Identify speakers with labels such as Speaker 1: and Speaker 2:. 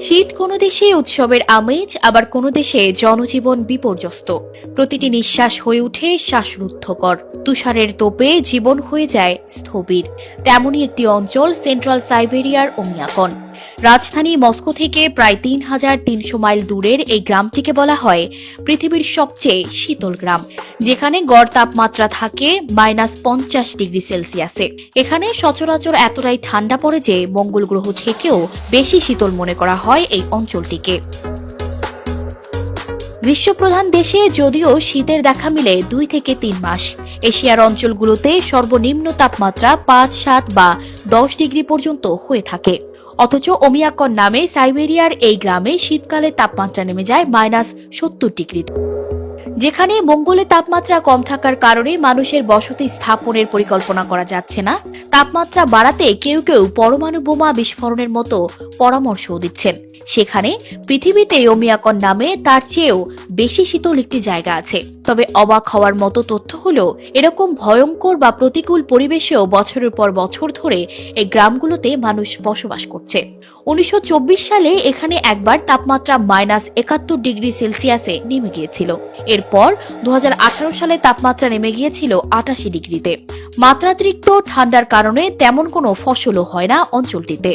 Speaker 1: শীত কোনো দেশে উৎসবের আমেজ, আবার কোনো দেশে জনজীবন বিপর্যস্ত। প্রতিটি নিঃশ্বাস হয়ে ওঠে শ্বাসরুদ্ধকর। তুষারের তোপে জীবন হয়ে যায় স্থবির। তেমনই একটি অঞ্চল সেন্ট্রাল সাইবেরিয়ার ওমিয়াকন। রাজধানী মস্কো থেকে প্রায় ৩,৩০০ মাইল দূরের এই গ্রামটিকে বলা হয় পৃথিবীর সবচেয়ে শীতল গ্রাম, যেখানে গড় তাপমাত্রা থাকে -50 ডিগ্রি সেলসিয়াসে। এখানে সচরাচর এতটাই ঠান্ডা পড়ে যে মঙ্গল গ্রহ থেকেও বেশি শীতল মনে করা হয় এই অঞ্চলটিকে। গ্রীষ্মপ্রধান দেশে যদিও শীতের দেখা মিলে 2 থেকে 3 মাস, এশিয়ার অঞ্চলগুলোতে সর্বনিম্ন তাপমাত্রা 5, 7 বা 10 ডিগ্রি পর্যন্ত হয়ে থাকে। অথচ ওমিয়াকন নামে সাইবেরিয়ার এই গ্রামে শীতকালে তাপমাত্রা নেমে যায় -70 ডিগ্রি। যেখানে মঙ্গলে তাপমাত্রা কম থাকার কারণে মানুষের বসতি স্থাপনের পরিকল্পনা করা যাচ্ছে না, তাপমাত্রা বাড়াতে কেউ কেউ পরমাণু বোমা বিস্ফোরণের মতো পরামর্শও দিচ্ছেন। সেখানে পৃথিবীতে ওমিয়াকন নামে তার চেয়েও বেশি শীতল একটি জায়গা আছে। তবে অবাক হওয়ার মতো তথ্য হলো, এরকম ভয়ঙ্কর বা প্রতিকূল পরিবেশেও বছরের পর বছর ধরে এই গ্রামগুলোতে মানুষ বসবাস করছে। 1924 সালে এখানে একবার তাপমাত্রা -71 ডিগ্রি সেলসিয়াসে নেমে গিয়েছিল। এরপর 2018 সালে তাপমাত্রা নেমে গিয়েছিল 88 ডিগ্রিতে। মাত্রাতিরিক্ত ঠান্ডার কারণে তেমন কোনো ফসলও হয় না অঞ্চলটিতে।